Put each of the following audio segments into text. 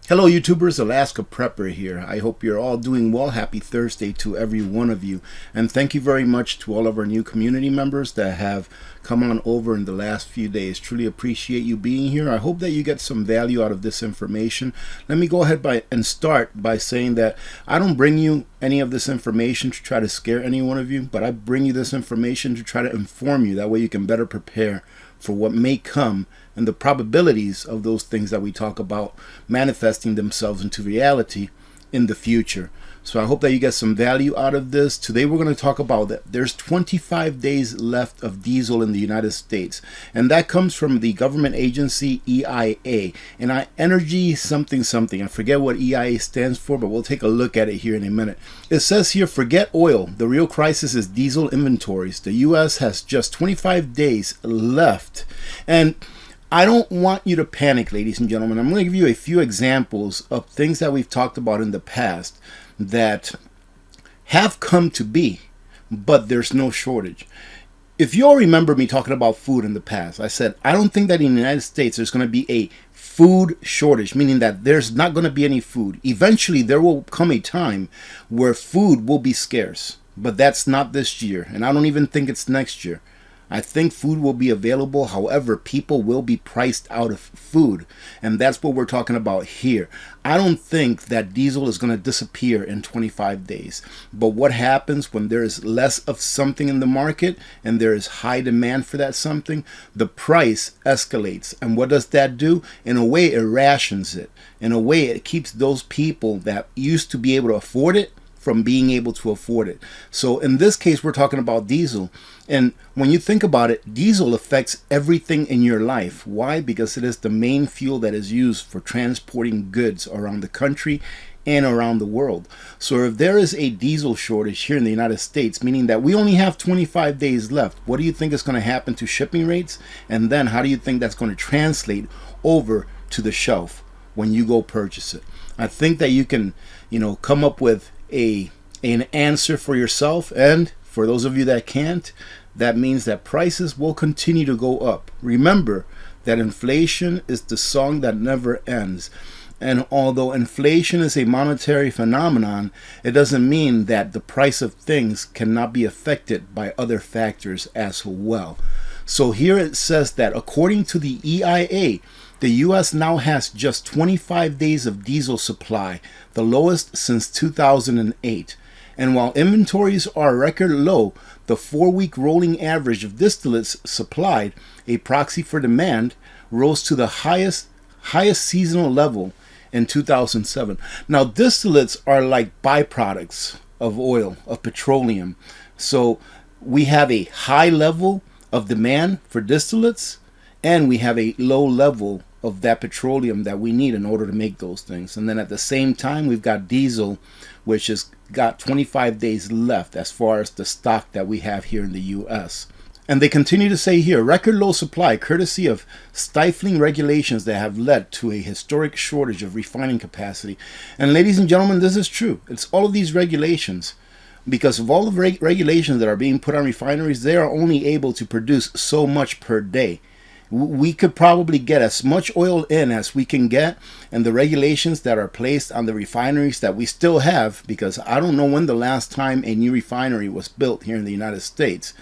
Hello YouTubers, Alaska Prepper here. I hope you're all doing well. Happy Thursday to every one of you. And thank you very much to all of our new community members that have come on over in the last few days. Truly appreciate you being here. I hope that you get some value out of this information. Let me go ahead and start by saying that I don't bring you any of this information to try to scare any one of you, but I bring you this information to try to inform you. That way you can better prepare for what may come and the probabilities of those things that we talk about manifesting themselves into reality in the future. So I hope that you get some value out of this. Today we're going to talk about that there's 25 days left of diesel in the United States, and that comes from the government agency EIA, and energy something something. I forget what EIA stands for, but we'll take a look at it here in a minute. It says here, forget oil. The real crisis is diesel inventories. The US has just 25 days left, and I don't want you to panic, ladies and gentlemen. I'm going to give you a few examples of things that we've talked about in the past that have come to be, but there's no shortage. If you all remember me talking about food in the past, I said I don't think that in the United States there's going to be a food shortage, meaning that there's not going to be any food. Eventually there will come a time where food will be scarce, but that's not this year, and I don't even think it's next year. I think food will be available. However, people will be priced out of food. And that's what we're talking about here. I don't think that diesel is going to disappear in 25 days. But what happens when there is less of something in the market and there is high demand for that something? The price escalates. And what does that do? In a way, it rations it. In a way, it keeps those people that used to be able to afford it from being able to afford it. So in this case, we're talking about diesel. And when you think about it, diesel affects everything in your life. Why? Because it is the main fuel that is used for transporting goods around the country and around the world. So if there is a diesel shortage here in the United States, meaning that we only have 25 days left, what do you think is going to happen to shipping rates? And then how do you think that's going to translate over to the shelf when you go purchase it? I think that you can, come up with an answer for yourself, and for those of you that can't, that means that prices will continue to go up. Remember that inflation is the song that never ends. And although inflation is a monetary phenomenon, it doesn't mean that the price of things cannot be affected by other factors as well. So here it says that according to the EIA, the U.S. now has just 25 days of diesel supply, the lowest since 2008. And while inventories are record low, the 4-week rolling average of distillates supplied, a proxy for demand, rose to the highest seasonal level in 2007. Now, distillates are like byproducts of oil, of petroleum. So we have a high level of demand for distillates, and we have a low level of that petroleum that we need in order to make those things. And then at the same time, we've got diesel, which has got 25 days left as far as the stock that we have here in the US. And they continue to say here, record low supply courtesy of stifling regulations that have led to a historic shortage of refining capacity. And ladies and gentlemen, this is true. It's all of these regulations. Because of all the regulations that are being put on refineries, they are only able to produce so much per day. We could probably get as much oil in as we can get, and the regulations that are placed on the refineries that we still have, because I don't know when the last time a new refinery was built here in the United States,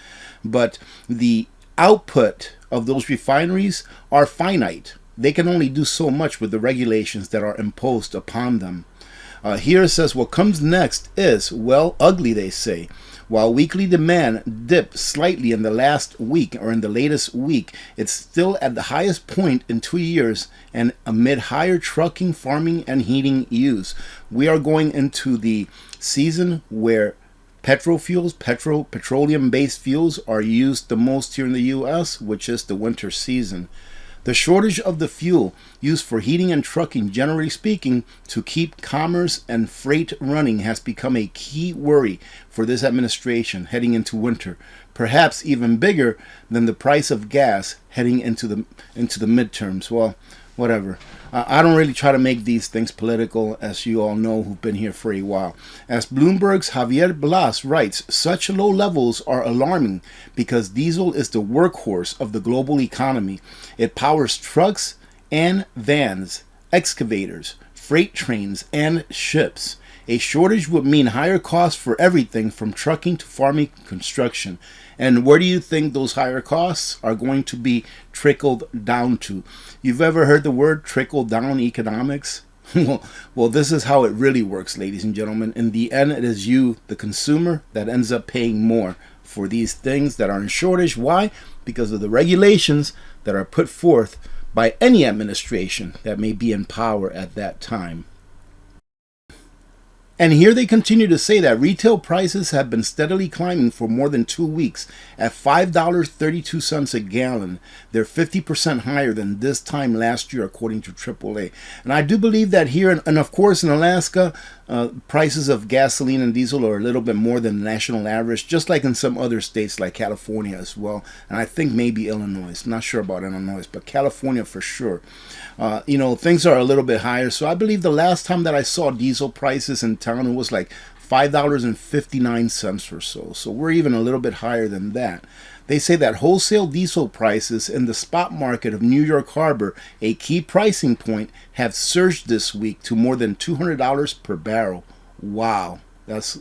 but the output of those refineries are finite. They can only do so much with the regulations that are imposed upon them. Here it says what comes next is, well, ugly, they say. While weekly demand dipped slightly in the last week or in the latest week, it's still at the highest point in 2 years and amid higher trucking, farming, and heating use. We are going into the season where petroleum-based fuels are used the most here in the U.S., which is the winter season. The shortage of the fuel used for heating and trucking, generally speaking, to keep commerce and freight running has become a key worry for this administration heading into winter, perhaps even bigger than the price of gas heading into the midterms. Well, whatever. I don't really try to make these things political, as you all know who've been here for a while. As Bloomberg's Javier Blas writes, such low levels are alarming because diesel is the workhorse of the global economy. It powers trucks and vans, excavators, freight trains, and ships. A shortage would mean higher costs for everything from trucking to farming construction. And where do you think those higher costs are going to be trickled down to? You've ever heard the word trickle down economics? Well, this is how it really works, ladies and gentlemen. In the end, it is you, the consumer, that ends up paying more for these things that are in shortage. Why? Because of the regulations that are put forth by any administration that may be in power at that time. And here they continue to say that retail prices have been steadily climbing for more than 2 weeks at $5.32 a gallon. They're 50% higher than this time last year, according to AAA. And I do believe that here, and of course in Alaska, prices of gasoline and diesel are a little bit more than the national average, just like in some other states like California as well. And I think maybe Illinois. I'm not sure about Illinois, but California for sure. Things are a little bit higher. So I believe the last time that I saw diesel prices in town, it was like $5.59 or so. So we're even a little bit higher than that. They say that wholesale diesel prices in the spot market of New York Harbor, a key pricing point, have surged this week to more than $200 per barrel. Wow, that's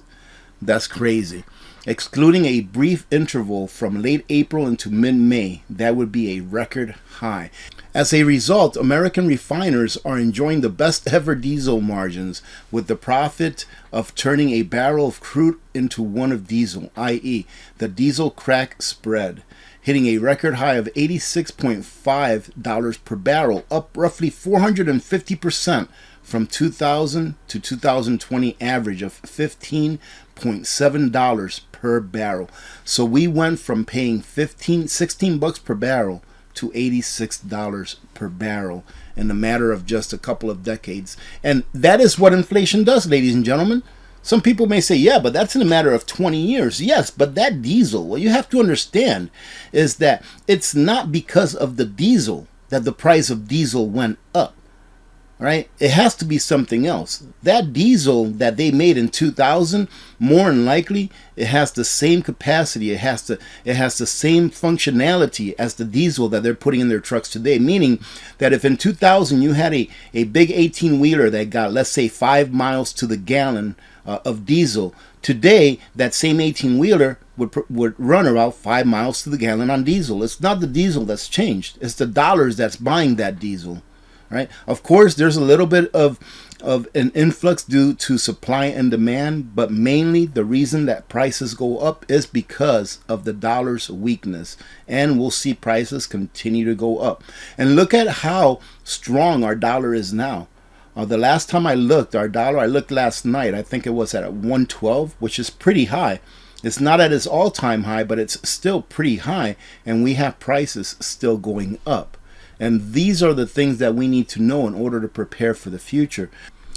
crazy. Excluding a brief interval from late April into mid-May, that would be a record high. As a result, American refiners are enjoying the best ever diesel margins, with the profit of turning a barrel of crude into one of diesel, i.e. the diesel crack spread, hitting a record high of $86.5 per barrel, up roughly 450% from 2000 to 2020 average of $15.7 per barrel. So we went from paying $16 per barrel to $86 per barrel in a matter of just a couple of decades. And that is what inflation does, ladies and gentlemen. Some people may say, yeah, but that's in a matter of 20 years. Yes, but that diesel, what you have to understand is that it's not because of the diesel that the price of diesel went up. Right? It has to be something else. That diesel that they made in 2000, more than likely, it has the same capacity. It has the same functionality as the diesel that they're putting in their trucks today. Meaning that if in 2000 you had a big 18-wheeler that got, let's say, 5 miles to the gallon of diesel, today that same 18-wheeler would run about 5 miles to the gallon on diesel. It's not the diesel that's changed. It's the dollars that's buying that diesel. Right? Of course, there's a little bit of an influx due to supply and demand, but mainly the reason that prices go up is because of the dollar's weakness, and we'll see prices continue to go up. And look at how strong our dollar is now. The last time I looked, our dollar, I looked last night, I think it was at 112, which is pretty high. It's not at its all-time high, but it's still pretty high, and we have prices still going up. And these are the things that we need to know in order to prepare for the future.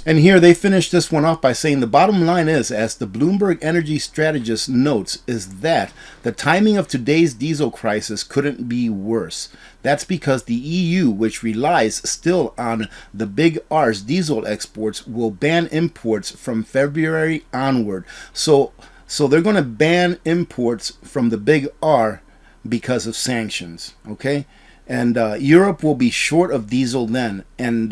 And here they finish this one off by saying the bottom line is, as the Bloomberg energy strategist notes, is that the timing of today's diesel crisis couldn't be worse. That's because the EU, which relies still on the big R's diesel exports, will ban imports from February onward. So they're going to ban imports from the big R because of sanctions, okay? And Europe will be short of diesel then, and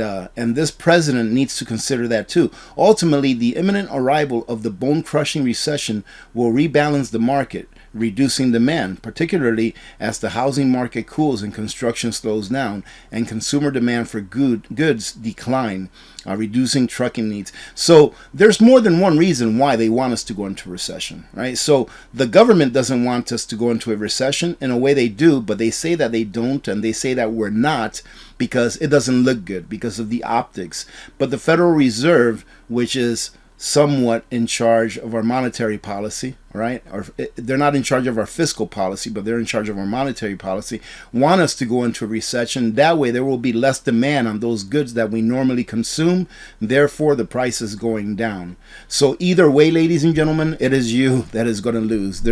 this president needs to consider that too. Ultimately, the imminent arrival of the bone-crushing recession will rebalance the market, reducing demand, particularly as the housing market cools and construction slows down, and consumer demand for goods decline, reducing trucking needs. So there's more than one reason why they want us to go into recession, right? So the government doesn't want us to go into a recession. In a way they do, but they say that they don't, and they say that we're not because it doesn't look good because of the optics. But the Federal Reserve, which is somewhat in charge of our monetary policy, right? Or they're not in charge of our fiscal policy, but they're in charge of our monetary policy, want us to go into a recession. That way there will be less demand on those goods that we normally consume, therefore the price is going down. So either way, ladies and gentlemen, it is you that is going to lose.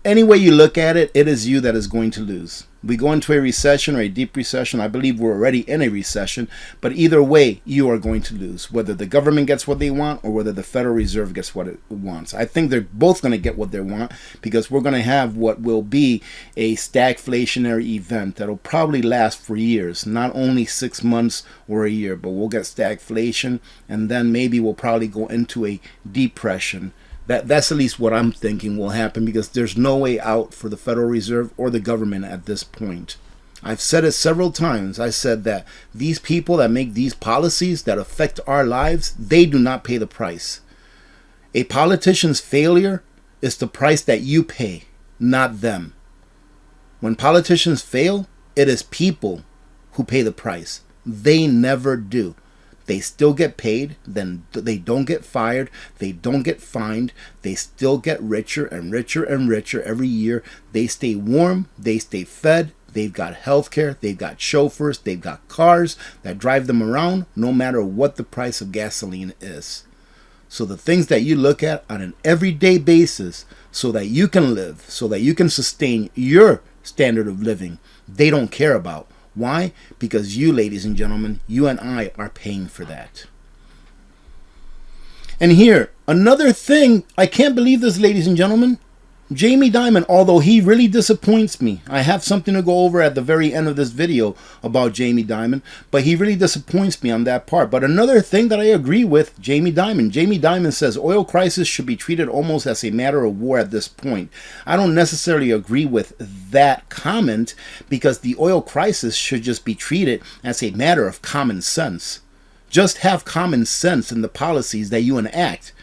any way you look at it, it is you that is going to lose. We go into a recession or a deep recession. I believe we're already in a recession, but either way, you are going to lose, whether the government gets what they want or whether the Federal Reserve gets what it wants. I think they're both going to get what they want, because we're going to have what will be a stagflationary event that'll probably last for years, not only 6 months or a year, but we'll get stagflation, and then maybe we'll probably go into a depression. That's at least what I'm thinking will happen, because there's no way out for the Federal Reserve or the government at this point. I've said it several times. I said that these people that make these policies that affect our lives, they do not pay the price. A politician's failure is the price that you pay, not them. When politicians fail, it is people who pay the price. They never do. They still get paid, then they don't get fired, they don't get fined, they still get richer and richer and richer every year. They stay warm, they stay fed, they've got health care, they've got chauffeurs, they've got cars that drive them around no matter what the price of gasoline is. So the things that you look at on an everyday basis so that you can live, so that you can sustain your standard of living, they don't care about. Why? Because you, ladies and gentlemen, you and I are paying for that. And here, another thing, I can't believe this, ladies and gentlemen. Jamie Dimon, although he really disappoints me, I have something to go over at the very end of this video about Jamie Dimon, but he really disappoints me on that part. But another thing that I agree with Jamie Dimon says oil crisis should be treated almost as a matter of war at this point. I don't necessarily agree with that comment, because the oil crisis should just be treated as a matter of common sense. Just have common sense in the policies that you enact,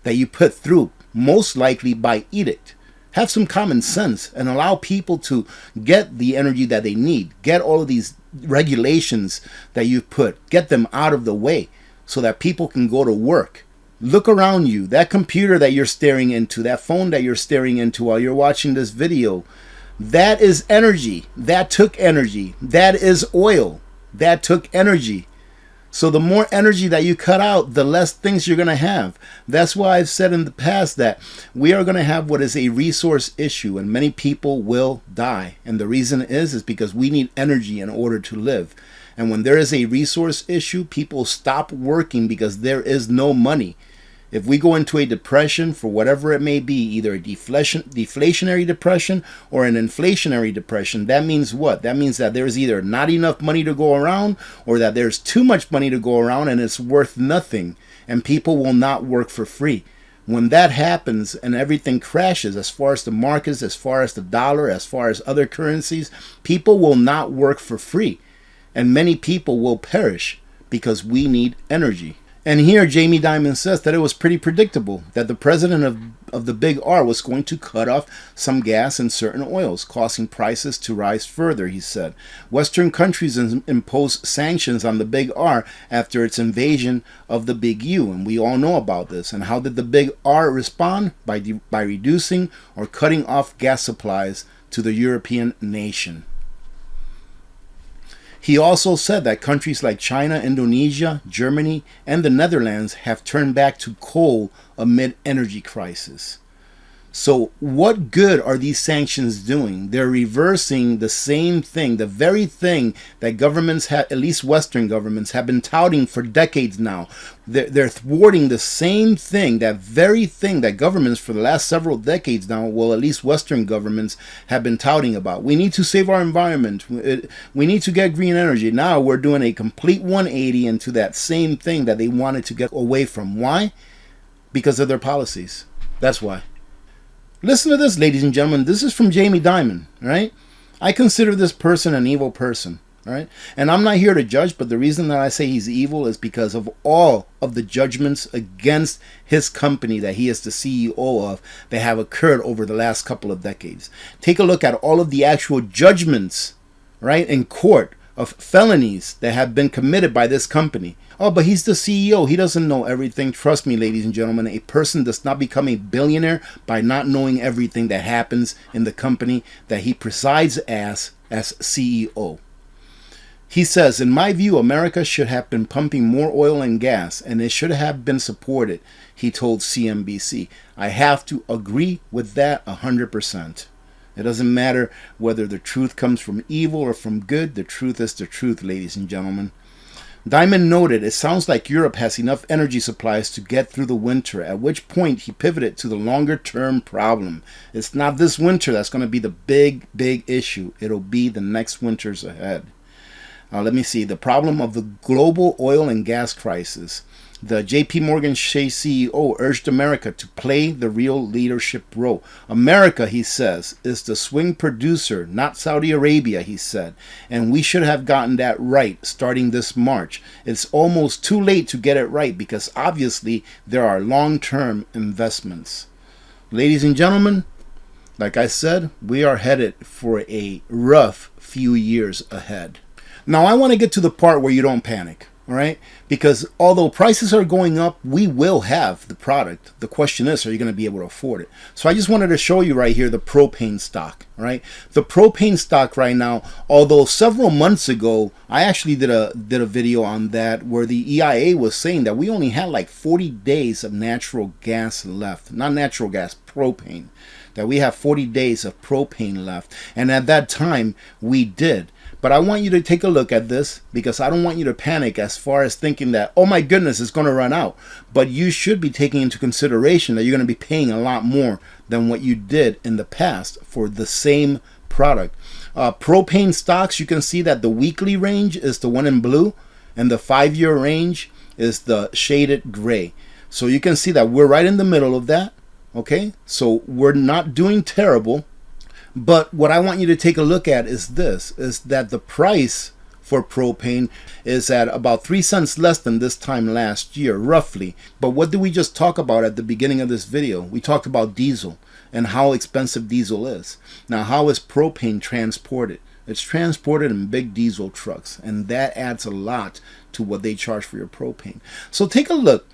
that you put through, most likely by edict. Have some common sense and allow people to get the energy that they need. Get all of these regulations that you've put, get them out of the way so that people can go to work. Look around you. That computer that you're staring into, that phone that you're staring into while you're watching this video, that is energy. That took energy. That is oil. That took energy. So the more energy that you cut out, the less things you're going to have. That's why I've said in the past that we are going to have what is a resource issue, and many people will die. And the reason is because we need energy in order to live. And when there is a resource issue, people stop working because there is no money. If we go into a depression, for whatever it may be, either a deflationary depression or an inflationary depression, that means what? That means that there's either not enough money to go around, or that there's too much money to go around and it's worth nothing, and people will not work for free. When that happens and everything crashes, as far as the markets, as far as the dollar, as far as other currencies, people will not work for free, and many people will perish because we need energy. And here Jamie Dimon says that it was pretty predictable that the president of the Big R was going to cut off some gas and certain oils, causing prices to rise further, he said. Western countries imposed sanctions on the Big R after its invasion of the Big U, and we all know about this. And how did the Big R respond? By reducing or cutting off gas supplies to the European nation. He also said that countries like China, Indonesia, Germany, and the Netherlands have turned back to coal amid energy crisis. So what good are these sanctions doing? They're reversing the same thing, the very thing that governments, at least Western governments, have been touting for decades now. They're thwarting the same thing, that very thing that governments for the last several decades now, well, at least Western governments, have been touting about. We need to save our environment. We need to get green energy. Now we're doing a complete 180 into that same thing that they wanted to get away from. Why? Because of their policies. That's why. Listen to this, ladies and gentlemen. This is from Jamie Dimon, right? I consider this person an evil person, right? And I'm not here to judge, but the reason that I say he's evil is because of all of the judgments against his company that he is the CEO of that have occurred over the last couple of decades. Take a look at all of the actual judgments, right, in court of felonies that have been committed by this company. Oh, but he's the CEO. He doesn't know everything. Trust me, ladies and gentlemen, a person does not become a billionaire by not knowing everything that happens in the company that he presides as CEO. He says, in my view, America should have been pumping more oil and gas, and it should have been supported, he told CNBC. I have to agree with that 100%. It doesn't matter whether the truth comes from evil or from good. The truth is the truth, ladies and gentlemen. Dimon noted, it sounds like Europe has enough energy supplies to get through the winter, at which point he pivoted to the longer term problem. It's not this winter that's going to be the big issue. It'll be the next winters ahead. Let me see. The problem of the global oil and gas crisis. The J.P. Morgan Chase CEO urged America to play the real leadership role. America, he says, is the swing producer, not Saudi Arabia, he said. And we should have gotten that right starting this March. It's almost too late to get it right because obviously there are long-term investments. Ladies and gentlemen, like I said, we are headed for a rough few years ahead. Now I want to get to the part where you don't panic. All right, because although prices are going up, we will have the product. The question is, are you going to be able to afford it? So I just wanted to show you right here the propane stock. All right, the propane stock right now, although several months ago I actually did a video on that where the EIA was saying that we only had like 40 days of natural gas left, not natural gas, propane. That we have 40 days of propane left, and at that time we did. But I want you to take a look at this because I don't want you to panic as far as thinking that, oh my goodness, it's going to run out. But you should be taking into consideration that you're going to be paying a lot more than what you did in the past for the same product. Propane stocks, you can see that the weekly range is the one in blue and the 5-year range is the shaded gray. So you can see that we're right in the middle of that. Okay, so we're not doing terrible. But what I want you to take a look at is this, is that the price for propane is at about 3 cents less than this time last year, roughly. But what did we just talk about at the beginning of this video? We talked about diesel and how expensive diesel is. Now, how is propane transported? It's transported in big diesel trucks, and that adds a lot to what they charge for your propane. So take a look.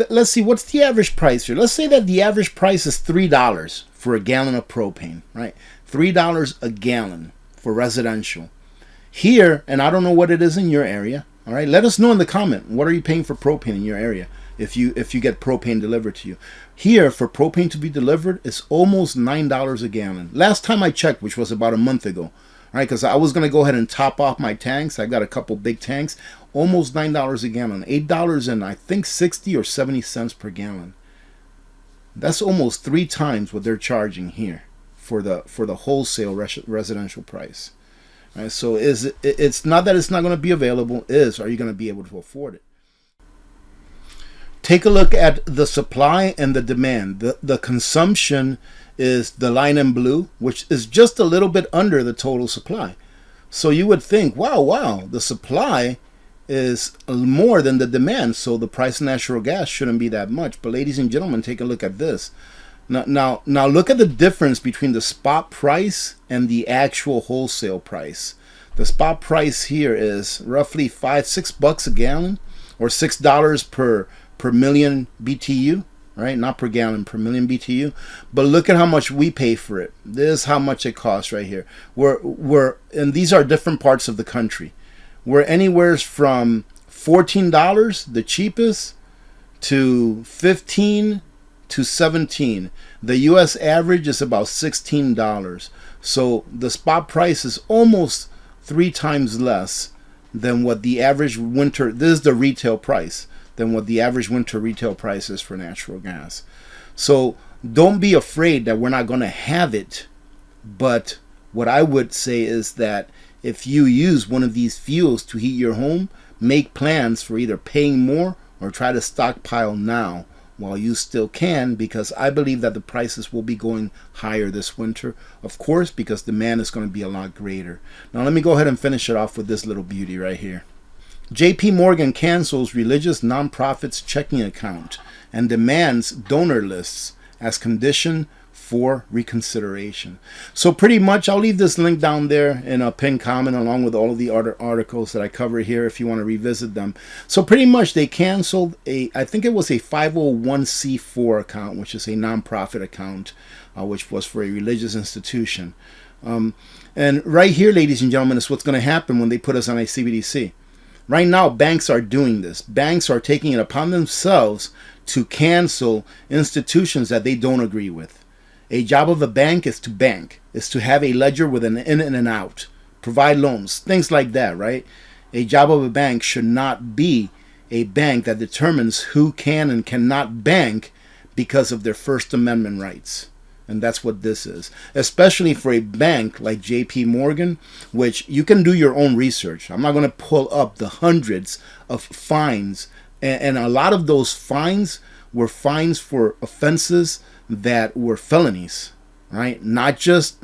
Let's see, what's the average price here? Let's say that the average price is $3 for a gallon of propane, right? $3 a gallon for residential. Here, and I don't know what it is in your area, all right? Let us know in the comment, what are you paying for propane in your area if you get propane delivered to you? Here, for propane to be delivered, it's almost $9 a gallon. Last time I checked, which was about a month ago, all right, because I was going to go ahead and top off my tanks. I got a couple big tanks, almost $9 a gallon, $8 and I think 60 or 70 cents per gallon. That's almost 3 times what they're charging here for the wholesale residential price. All right, so it's not that it's not going to be available, are you going to be able to afford it? Take a look at the supply and the demand. The consumption is the line in blue, which is just a little bit under the total supply. So you would think, wow, the supply is more than the demand, so the price of natural gas shouldn't be that much. But ladies and gentlemen, take a look at this. Now look at the difference between the spot price and the actual wholesale price. The spot price here is roughly $5-6 a gallon, or $6 per million BTU, right? Not per gallon, per million BTU. But look at how much we pay for it. This is how much it costs right here. And these are different parts of the country. We're anywhere from $14, the cheapest, to $15 to $17. The U.S. average is about $16. So the spot price is almost 3 times less than what the average winter, this is the retail price, than what the average winter retail price is for natural gas. So don't be afraid that we're not going to have it. But what I would say is that if you use one of these fuels to heat your home, make plans for either paying more or try to stockpile now while you still can, because I believe that the prices will be going higher this winter, of course, because demand is going to be a lot greater. Now let me go ahead and finish it off with this little beauty right here. J.P. Morgan cancels religious nonprofits checking account and demands donor lists as condition for reconsideration. So pretty much, I'll leave this link down there in a pinned comment along with all of the other articles that I cover here if you want to revisit them. So pretty much they canceled I think it was a 501c4 account, which is a nonprofit account, which was for a religious institution. And right here, ladies and gentlemen, is what's going to happen when they put us on a CBDC. Right now, banks are doing this. Banks are taking it upon themselves to cancel institutions that they don't agree with. A job of a bank is to bank, is to have a ledger with an in and an out, provide loans, things like that, right? A job of a bank should not be a bank that determines who can and cannot bank because of their First Amendment rights. And that's what this is, especially for a bank like JP Morgan, which you can do your own research. I'm not going to pull up the hundreds of fines, and a lot of those fines were fines for offenses that were felonies, right? Not just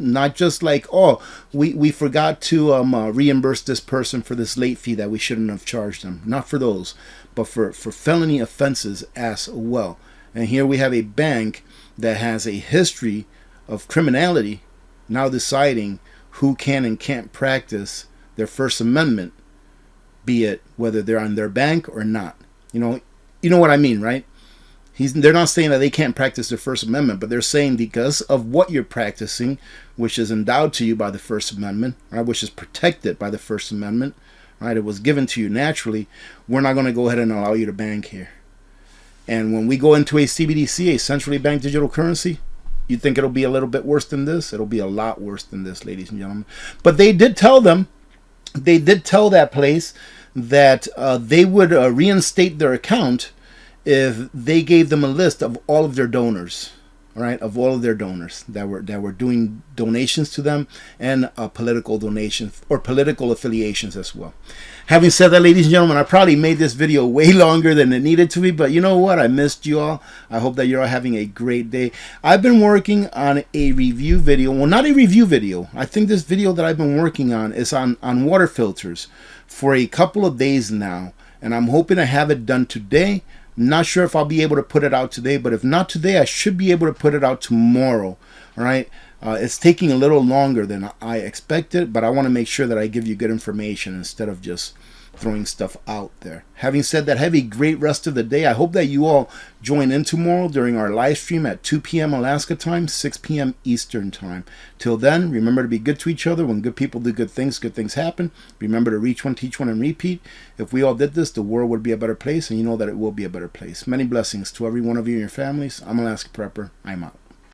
like, oh, we forgot to reimburse this person for this late fee that we shouldn't have charged them. Not for those, but for felony offenses as well. And here we have a bank that has a history of criminality now deciding who can and can't practice their First Amendment, be it whether they're on their bank or not. You know what I mean, right? They're not saying that they can't practice their First Amendment, but they're saying because of what you're practicing, which is endowed to you by the First Amendment, right, which is protected by the First Amendment, right, it was given to you naturally, we're not going to go ahead and allow you to bank here. And when we go into a CBDC, a centrally banked digital currency, you think it'll be a little bit worse than this? It'll be a lot worse than this, ladies and gentlemen. But they did tell that place that they would reinstate their account if they gave them a list of all of their donors, right? Of all of their donors that were doing donations to them, and political donations or political affiliations as well. Having said that, ladies and gentlemen, I probably made this video way longer than it needed to be, but you know what? I missed you all. I hope that you're all having a great day. I've been working on a review video. Well, not a review video. I think this video that I've been working on is on water filters for a couple of days now, and I'm hoping to have it done today. Not sure if I'll be able to put it out today, but if not today, I should be able to put it out tomorrow. All right. It's taking a little longer than I expected, but I want to make sure that I give you good information instead of just throwing stuff out there. Having said that, have a great rest of the day. I hope that you all join in tomorrow during our live stream at 2 p.m. Alaska time, 6 p.m. Eastern time. Till then, remember to be good to each other. When good people do good things happen. Remember to reach one, teach one, and repeat. If we all did this, the world would be a better place, and you know that it will be a better place. Many blessings to every one of you and your families. I'm Alaska Prepper. I'm out.